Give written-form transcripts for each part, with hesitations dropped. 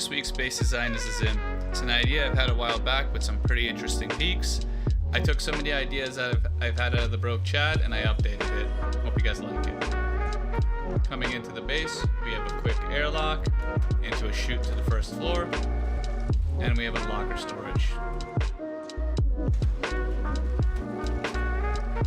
This week's base design is a Zim. It's an idea I've had a while back with some pretty interesting peaks. I took some of the ideas that I've had out of the Broke chat and I updated it. Hope you guys like it. Coming into the base, we have a quick airlock into a chute to the first floor, and we have a locker storage.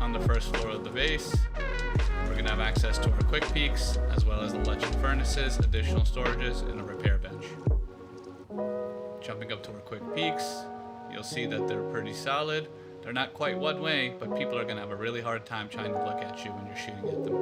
On the first floor of the base, we're going to have access to our quick peaks, as well as electric furnaces, additional storages, and a repair bench. Jumping up to our quick peaks, you'll see that they're pretty solid. They're not quite one way, but people are going to have a really hard time trying to look at you when you're shooting at them.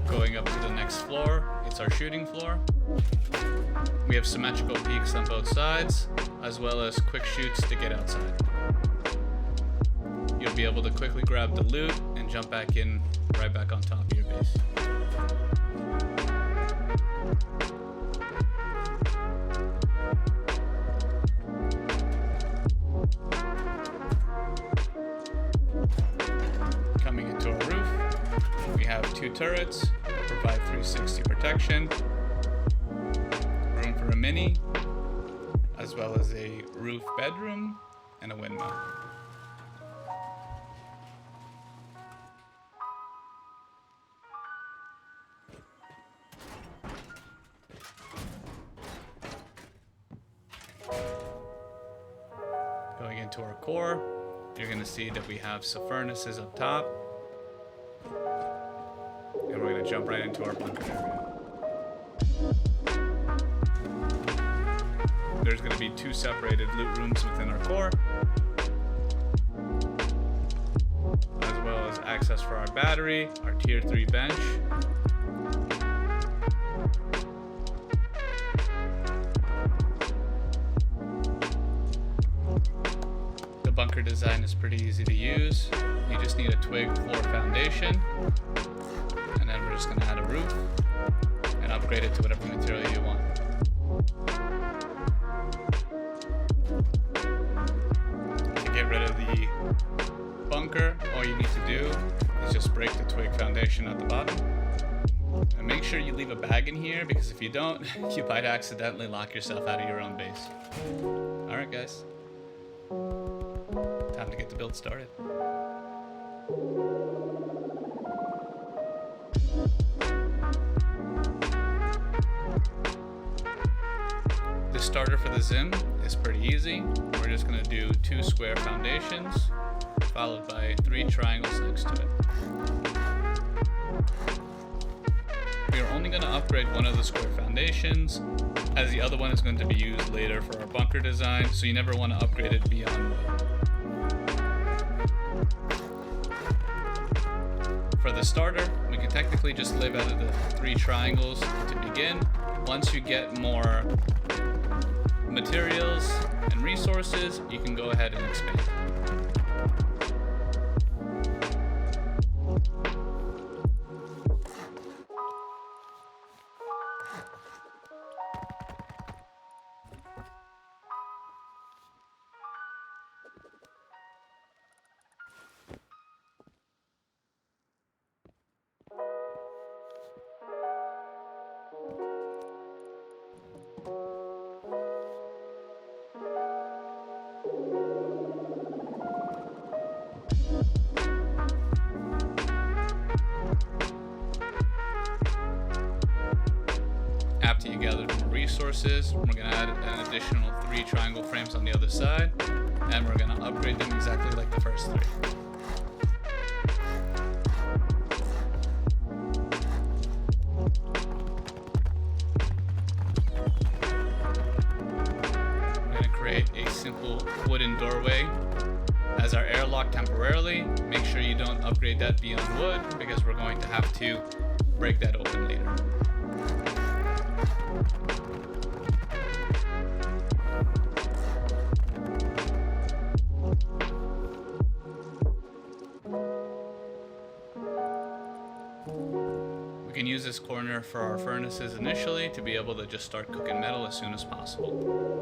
Going up to the next floor, it's our shooting floor. We have symmetrical peaks on both sides, as well as quick chutes to get outside. You'll be able to quickly grab the loot and jump back in right back on top of your base. Coming into our roof, we have two turrets that provide 360 protection, room for a mini, as well as a roof bedroom and a windmill. Going into our core, you're going to see that we have some furnaces up top, and we're going to jump right into our bunker area. There's going to be two separated loot rooms within our core, as well as access for our battery, our tier 3 bench, bunker design is pretty easy to use. You just need a twig floor foundation, and then we're just going to add a roof and upgrade it to whatever material you want. To get rid of the bunker, all you need to do is just break the twig foundation at the bottom. And make sure you leave a bag in here, because if you don't, you might accidentally lock yourself out of your own base. Alright guys. Time to get the build started. The starter for the Zim is pretty easy. We're just going to do 2 square foundations, followed by 3 triangles next to it. We are only going to upgrade one of the square foundations, as the other one is going to be used later for our bunker design, so you never want to upgrade it beyond wood. For the starter, we can technically just live out of the 3 triangles to begin. Once you get more materials and resources, you can go ahead and expand. After you gather more resources, we're going to add an additional 3 triangle frames on the other side, and we're going to upgrade them exactly like the first 3. We're going to create a simple wooden doorway as our airlock temporarily. Make sure you don't upgrade that beyond wood, because we're going to have to break that open later. We can use this corner for our furnaces initially to be able to just start cooking metal as soon as possible.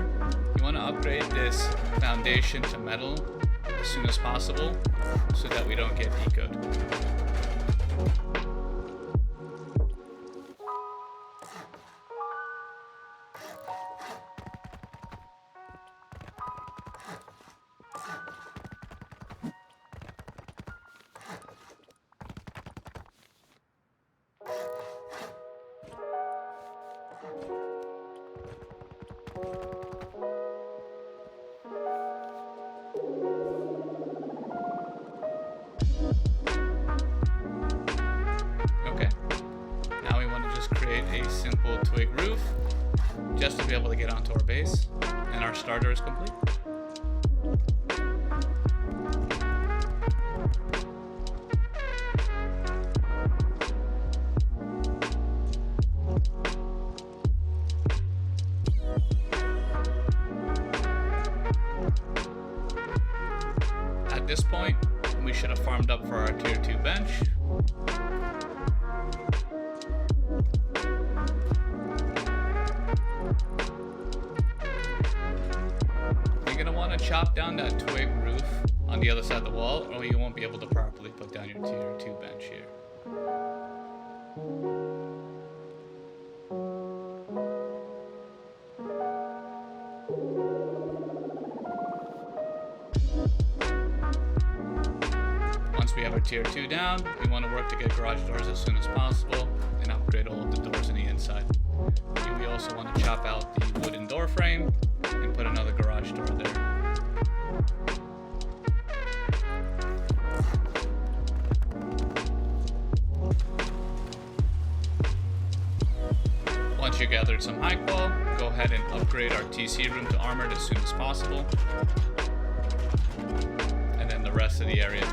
here, you want to upgrade this foundation to metal as soon as possible so that we don't get ecoed. Okay, now we want to just create a simple twig roof just to be able to get onto our base, and our starter is complete. At this point, we should have farmed up for our tier 2 bench. You're going to want to chop down that twig roof on the other side of the wall, or you won't be able to properly put down your tier 2 bench here. Once we have our tier 2 down, we want to work to get garage doors as soon as possible and upgrade all of the doors in the inside. We also want to chop out the wooden door frame and put another garage door there. Once you gathered some high qual, go ahead and upgrade our TC room to armored as soon as possible. And then the rest of the area.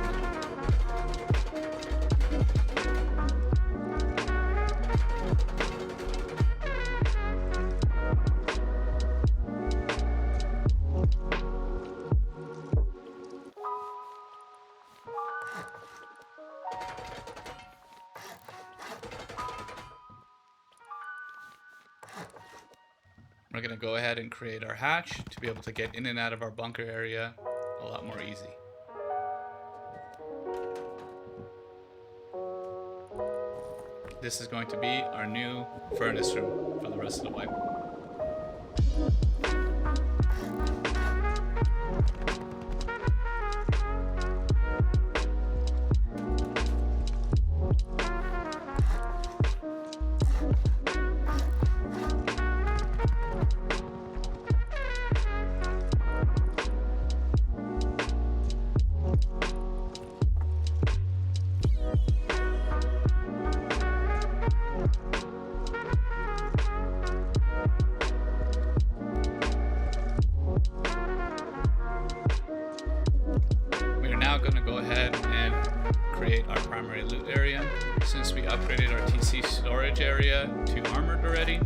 We're going to go ahead and create our hatch to be able to get in and out of our bunker area a lot more easy. This is going to be our new furnace room for the rest of the wipe. Going to go ahead and create our primary loot area. Since we upgraded our TC storage area to armored already,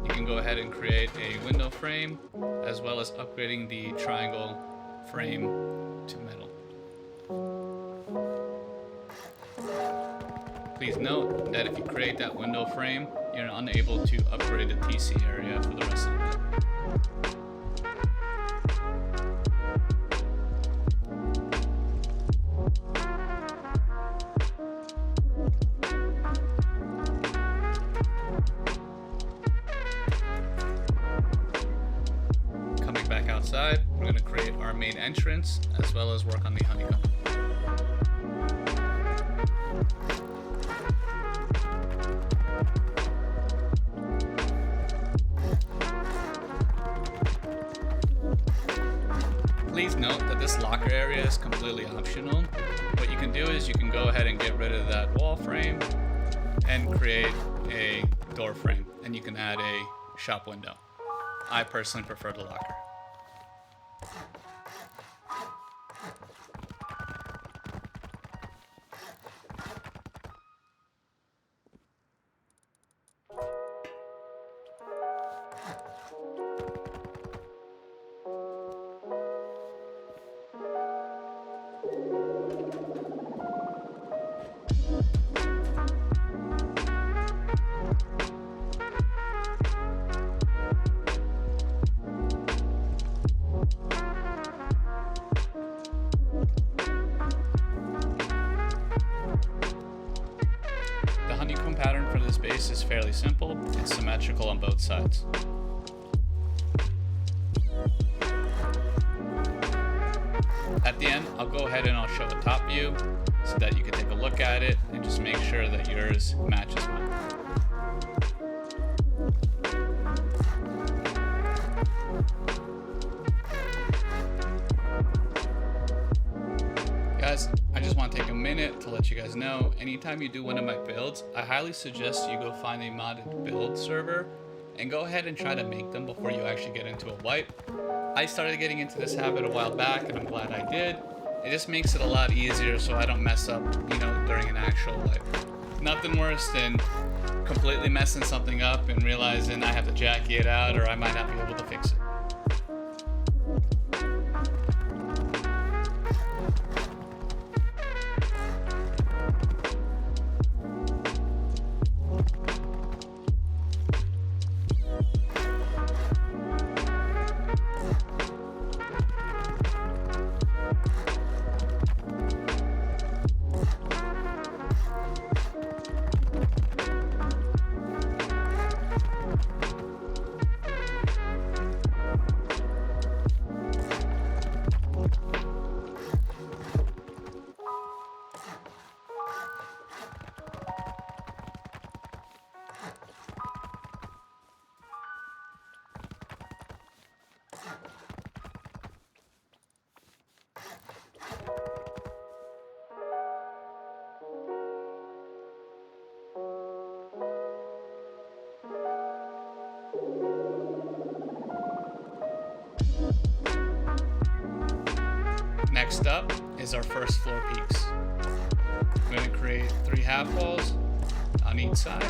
you can go ahead and create a window frame as well as upgrading the triangle frame to metal. Please note that if you create that window frame, you're unable to upgrade the TC area for the rest of the day. Outside, we're going to create our main entrance as well as work on the honeycomb. Please note that this locker area is completely optional. What you can do is you can go ahead and get rid of that wall frame and create a door frame, and you can add a shop window. I personally prefer the locker. really simple. It's symmetrical on both sides. At the end, I'll go ahead and I'll show a top view so that you can take a look at it and just make sure that yours matches mine. Guys, I just want to take a minute to let you guys know, anytime you do one of my builds, I highly suggest you go find a modded build server and go ahead and try to make them before you actually get into a wipe. I started getting into this habit a while back and I'm glad I did. It just makes it a lot easier so I don't mess up, during an actual wipe. Nothing worse than completely messing something up and realizing I have to jacky it out or I might not be able to fix it. Next up is our first floor peaks. I'm going to create 3 half walls on each side,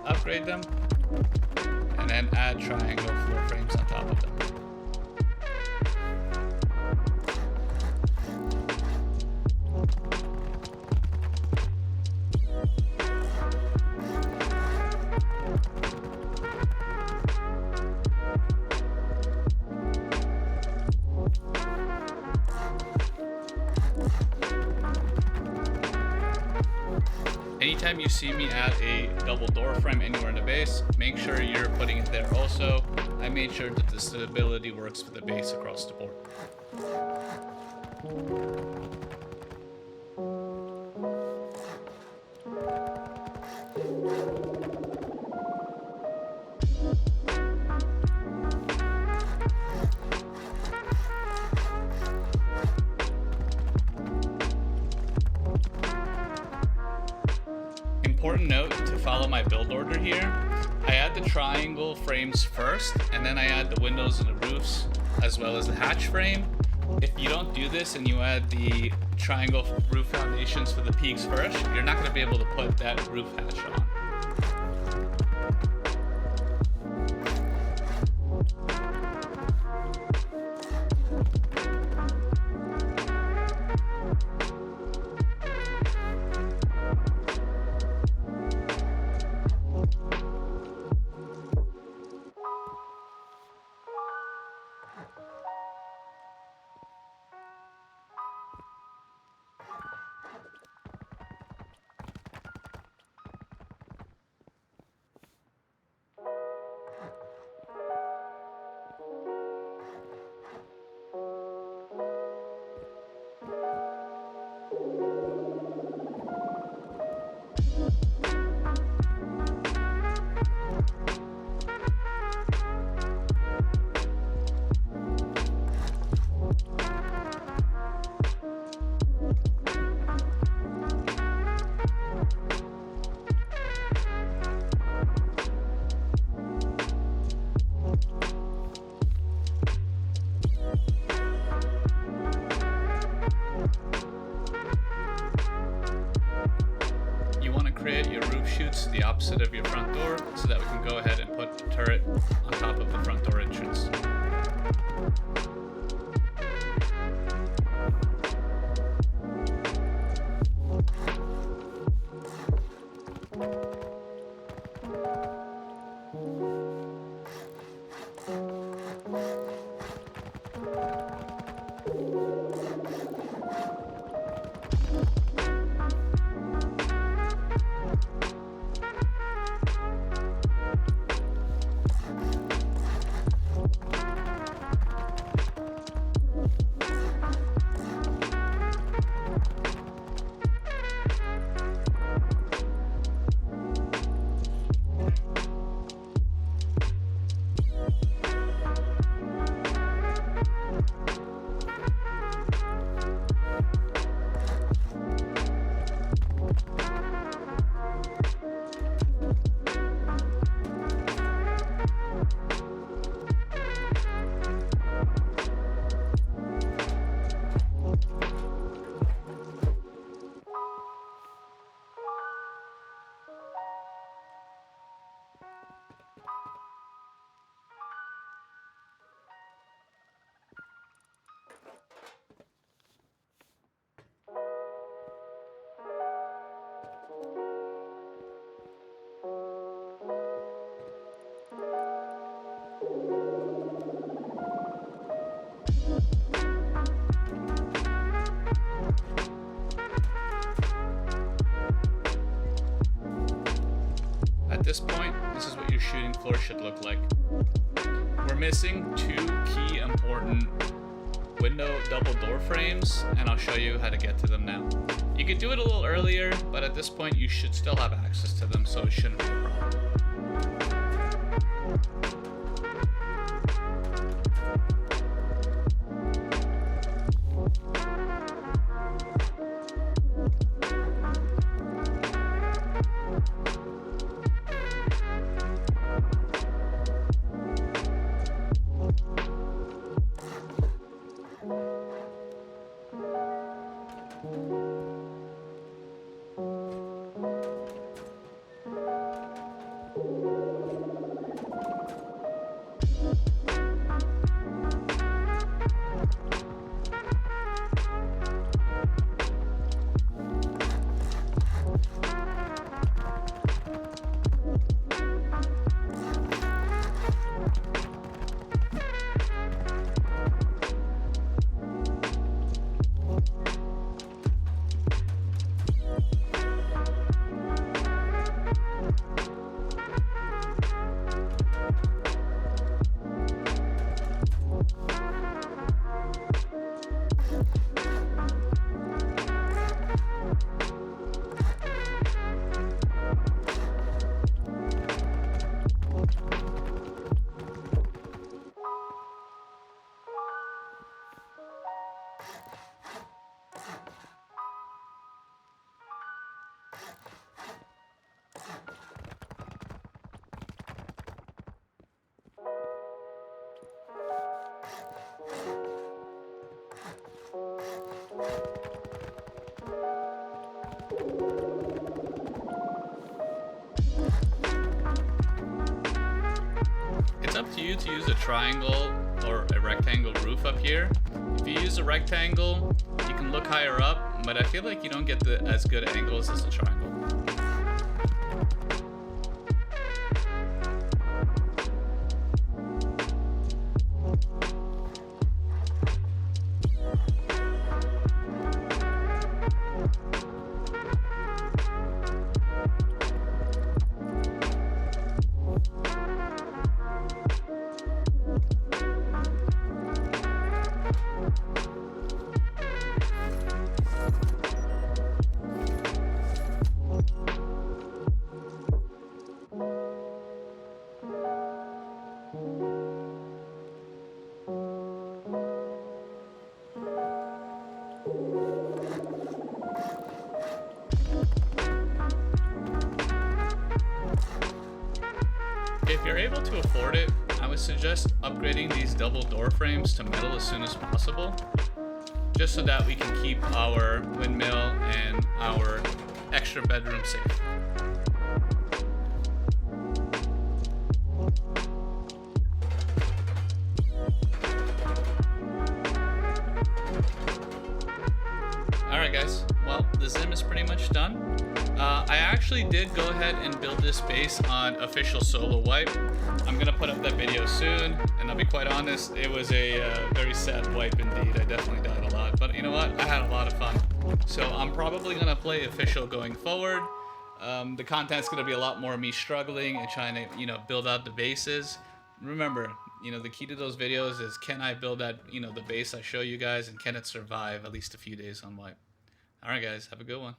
upgrade them, and then add triangle floor frames on top of them. Anytime you see me add a double door frame anywhere in the base, make sure you're putting it there also. I made sure that the stability works for the base across the board. Important note to follow my build order here. I add the triangle frames first, and then I add the windows and the roofs, as well as the hatch frame. If you don't do this and you add the triangle roof foundations for the peaks first, you're not going to be able to put that roof hatch on. shooting floor should look like. We're missing 2 key important window double door frames, and I'll show you how to get to them now. You could do it a little earlier, but at this point you should still have access to them, so it shouldn't be a problem. It's up to you to use a triangle or a rectangle roof up here. If you use a rectangle, you can look higher up, but I feel like you don't get as good angles as a triangle. If you're able to afford it, I would suggest upgrading these double door frames to metal as soon as possible, just so that we can keep our windmill and our extra bedroom safe. Alright guys, well, the Zim is pretty much done. I actually did go ahead and build this base on official solo wipe. I'm gonna put up that video soon, and I'll be quite honest, it was a very sad wipe indeed. I definitely died a lot, but you know what? I had a lot of fun. So I'm probably gonna play official going forward. The content's gonna be a lot more me struggling and trying to, build out the bases. Remember, the key to those videos is, can I build that, the base I show you guys, and can it survive at least a few days on wipe? All right, guys, have a good one.